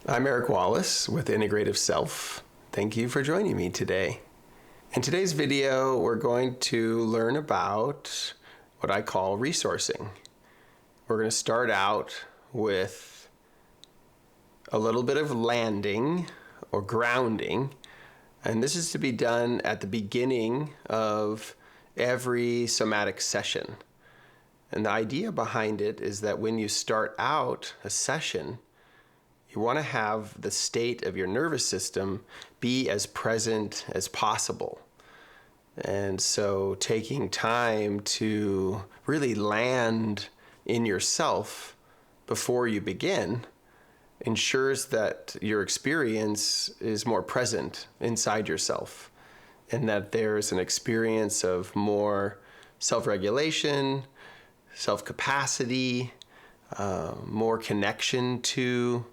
I'm Eric Wallace with Integrative Self. Thank you for joining me today. In today's video, we're going to learn about what I call resourcing. We're going to start out with a little bit of landing or grounding, and this is to be done at the beginning of every somatic session. And the idea behind it is that when you start out a session, you want to have the state of your nervous system be as present as possible. And so taking time to really land in yourself before you begin ensures that your experience is more present inside yourself, and that there's an experience of more self-regulation, self-capacity, more connection to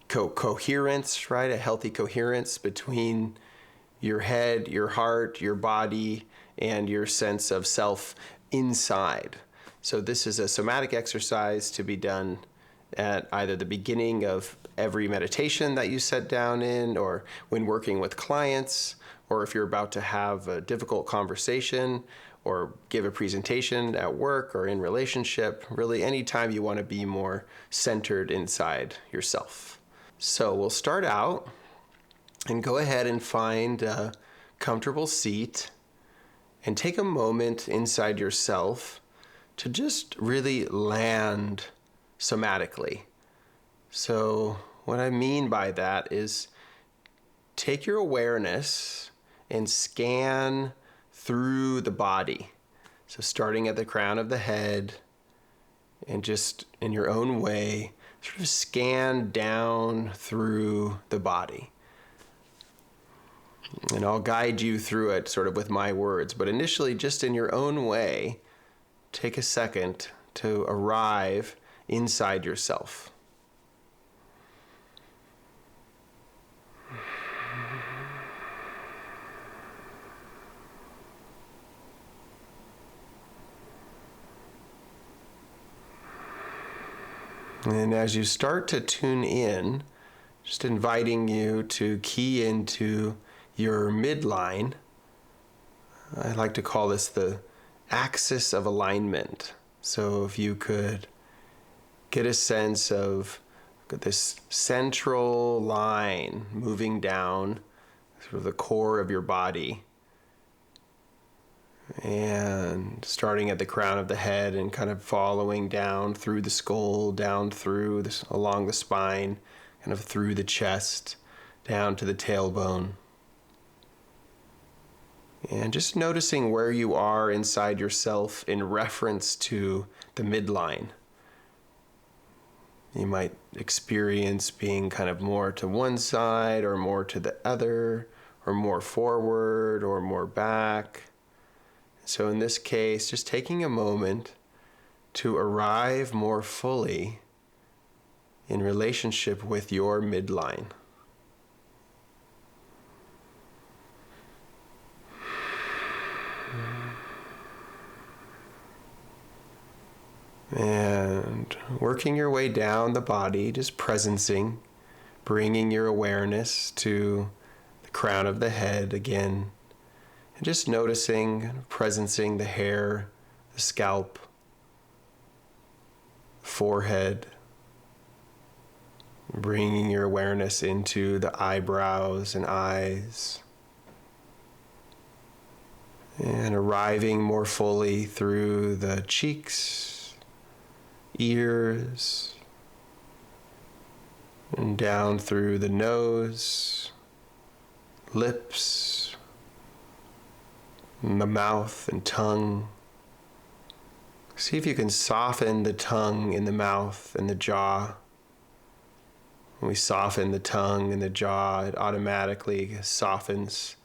coherence, right? A healthy coherence between your head, your heart, your body, and your sense of self inside. So this is a somatic exercise to be done at either the beginning of every meditation that you sit down in, or when working with clients, or if you're about to have a difficult conversation or give a presentation at work or in relationship, really anytime you want to be more centered inside yourself. So we'll start out and go ahead and find a comfortable seat and take a moment inside yourself to just really land somatically. So what I mean by that is take your awareness and scan through the body. So starting at the crown of the head and just in your own way, sort of scan down through the body. And I'll guide you through it sort of with my words, but initially just in your own way, take a second to arrive inside yourself. And as you start to tune in, just inviting you to key into your midline. I like to call this the axis of alignment. So if you could get a sense of this central line moving down through the core of your body, and starting at the crown of the head and kind of following down through the skull, down through this, along the spine, kind of through the chest, down to the tailbone. And just noticing where you are inside yourself in reference to the midline. You might experience being kind of more to one side or more to the other, or more forward or more back. So in this case, just taking a moment to arrive more fully in relationship with your midline. And working your way down the body, just presencing, bringing your awareness to the crown of the head again. And just noticing, presencing the hair, the scalp, forehead, bringing your awareness into the eyebrows and eyes, and arriving more fully through the cheeks, ears, and down through the nose, lips, the mouth and tongue. See if you can soften the tongue in the mouth and the jaw. When we soften the tongue and the jaw, it automatically softens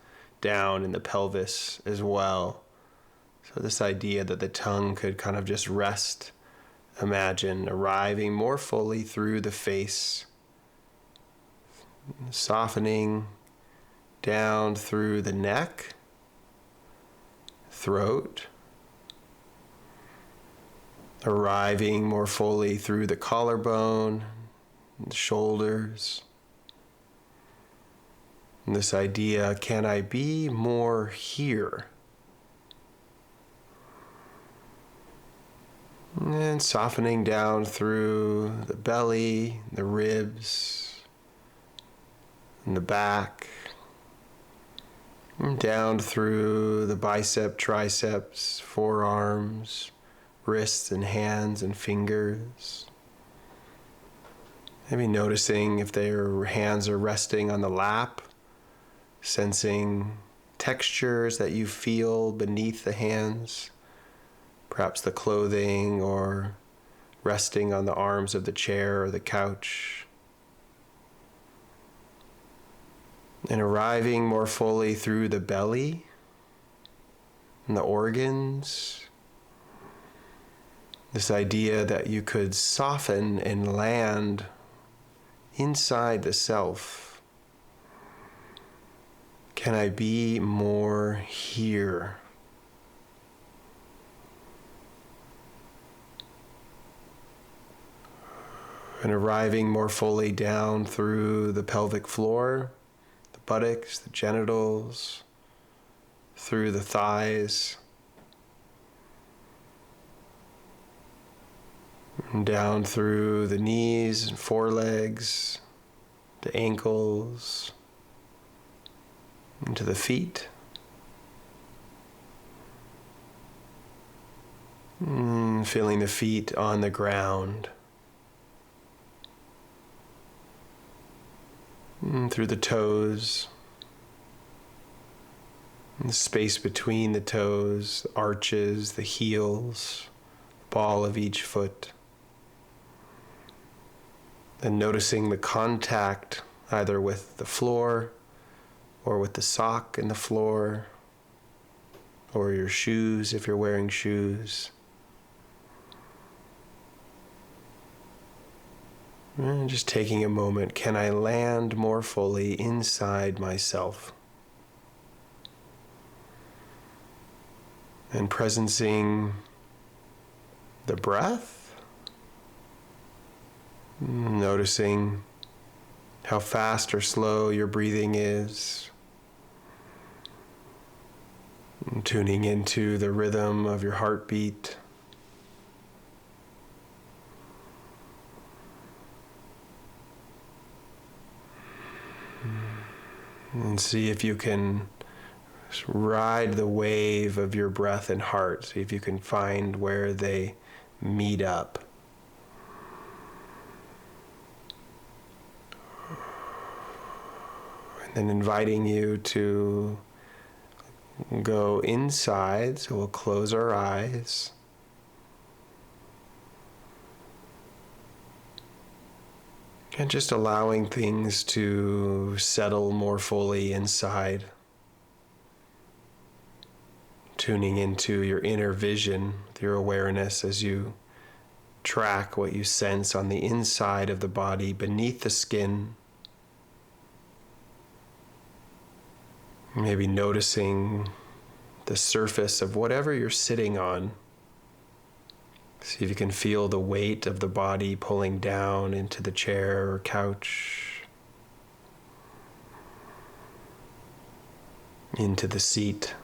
down in the pelvis as well. So this idea that the tongue could kind of just rest, imagine arriving more fully through the face, softening down through the neck, throat, arriving more fully through the collarbone, the shoulders. And this idea, can I be more here? And softening down through the belly, the ribs, and the back, and down through the bicep, triceps, forearms, wrists and hands and fingers. Maybe noticing if their hands are resting on the lap, sensing textures that you feel beneath the hands, perhaps the clothing or resting on the arms of the chair or the couch. And arriving more fully through the belly and the organs. This idea that you could soften and land inside the self. Can I be more here? And arriving more fully down through the pelvic floor, the buttocks, the genitals, through the thighs, and down through the knees and forelegs, the ankles, into the feet. Feeling the feet on the ground. Through the toes, and the space between the toes, the arches, the heels, the ball of each foot. And noticing the contact either with the floor or with the sock in the floor or your shoes if you're wearing shoes. And just taking a moment, can I land more fully inside myself? And presencing the breath, noticing how fast or slow your breathing is, and tuning into the rhythm of your heartbeat. And see if you can ride the wave of your breath and heart. See if you can find where they meet up. And then inviting you to go inside, so we'll close our eyes. And just allowing things to settle more fully inside. Tuning into your inner vision with your awareness as you track what you sense on the inside of the body, beneath the skin. Maybe noticing the surface of whatever you're sitting on. See if you can feel the weight of the body pulling down into the chair or couch, into the seat.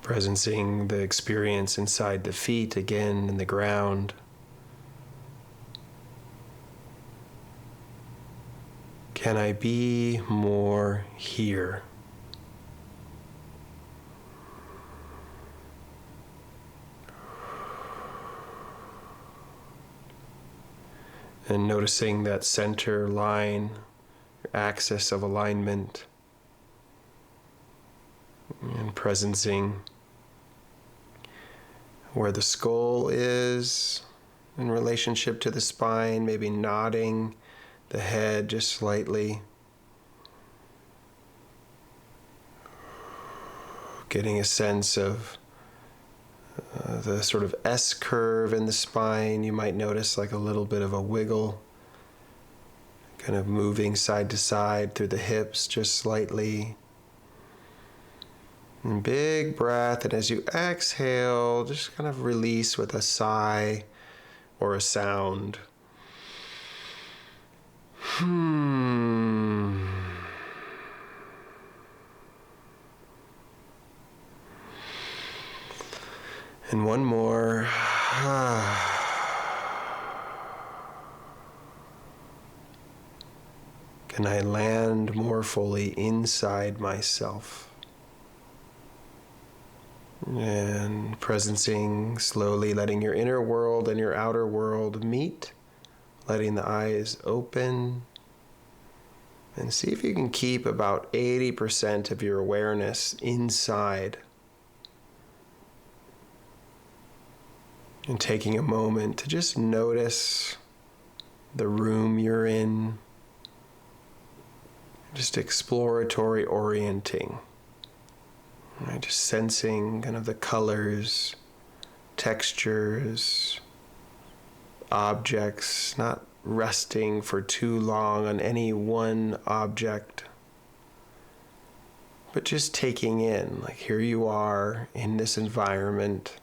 Presencing the experience inside the feet again in the ground. Can I be more here? And noticing that center line, your axis of alignment, and presencing where the skull is in relationship to the spine, maybe nodding the head just slightly. Getting a sense of the sort of S curve in the spine. You might notice like a little bit of a wiggle, kind of moving side to side through the hips just slightly, And big breath, and as you exhale, just kind of release with a sigh or a sound. And one more. Can I land more fully inside myself? And presencing, slowly letting your inner world and your outer world meet, letting the eyes open, and see if you can keep about 80% of your awareness inside. And taking a moment to just notice the room you're in, just exploratory orienting. Right, just sensing kind of the colors, textures, objects, not resting for too long on any one object, but just taking in, like, here you are in this environment,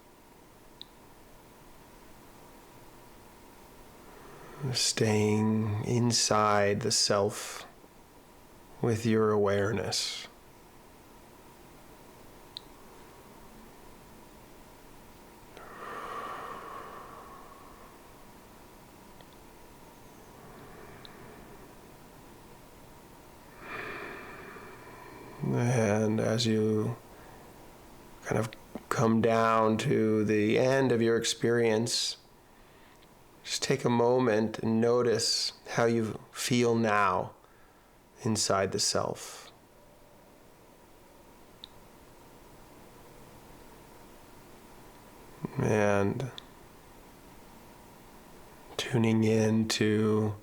staying inside the self with your awareness. And as you kind of come down to the end of your experience, just take a moment and notice how you feel now inside the self. And tuning in to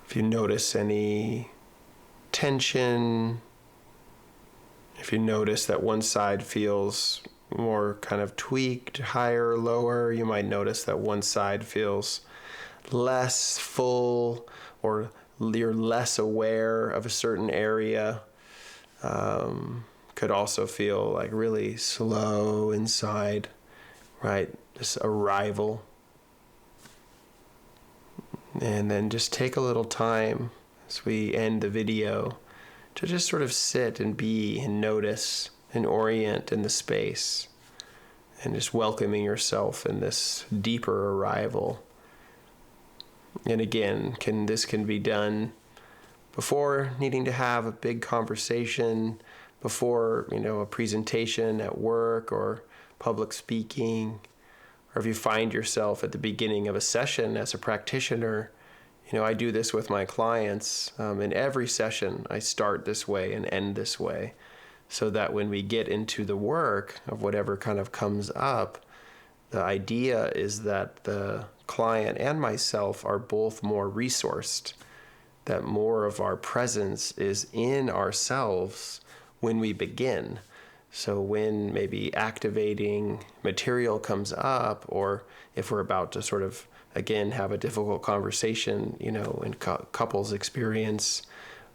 if you notice any tension, if you notice that one side feels more kind of tweaked, higher or lower, you might notice that one side feels less full, or you're less aware of a certain area. Could also feel like really slow inside, right? This arrival. And then just take a little time as we end the video to just sort of sit and be and notice and orient in the space, and just welcoming yourself in this deeper arrival. And again, this can be done before needing to have a big conversation, before, a presentation at work or public speaking, or if you find yourself at the beginning of a session as a practitioner. I do this with my clients. In every session, I start this way and end this way, so that when we get into the work of whatever kind of comes up, the idea is that the client and myself are both more resourced, that more of our presence is in ourselves when we begin. So when maybe activating material comes up, or if we're about to sort of, again, have a difficult conversation, in couples experience,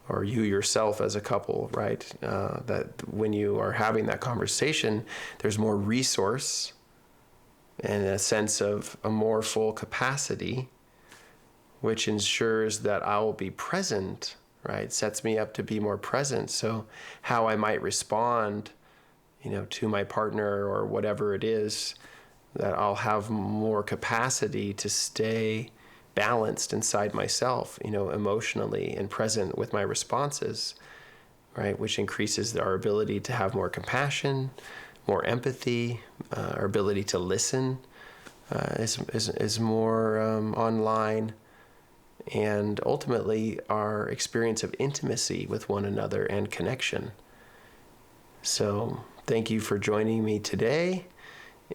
or you yourself as a couple, right? That when you are having that conversation, there's more resource and a sense of a more full capacity, which ensures that I will be present, right? Sets me up to be more present. So how I might respond, to my partner or whatever it is, that I'll have more capacity to stay balanced inside myself, emotionally, and present with my responses, right? Which increases our ability to have more compassion, more empathy, our ability to listen is more online, and ultimately our experience of intimacy with one another and connection. So thank you for joining me today,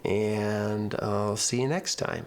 and I'll see you next time.